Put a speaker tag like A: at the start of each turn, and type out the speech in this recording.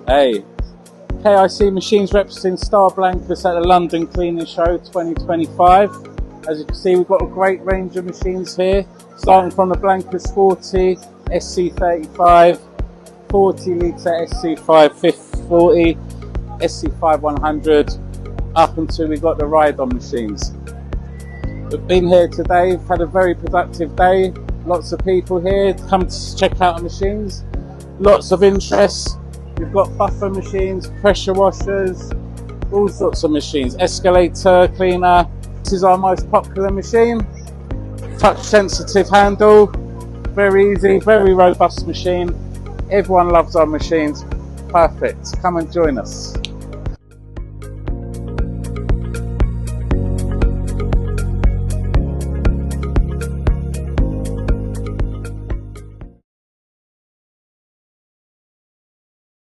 A: Hey, KIC Machines representing Star Blancus at the London Cleaning Show 2025. As you can see, we've got a great range of machines here, starting from the Blancus 40, SC35, 40 litre SC5 40, SC5 100, up until we've got the ride-on machines. We've been here today, we've had a very productive day, lots of people here come to check out our machines, lots of interest. We've got buffer machines, pressure washers, all sorts of machines, escalator cleaner. This is our most popular machine, touch sensitive handle, very easy, very robust machine. Everyone loves our machines, perfect, come and join us.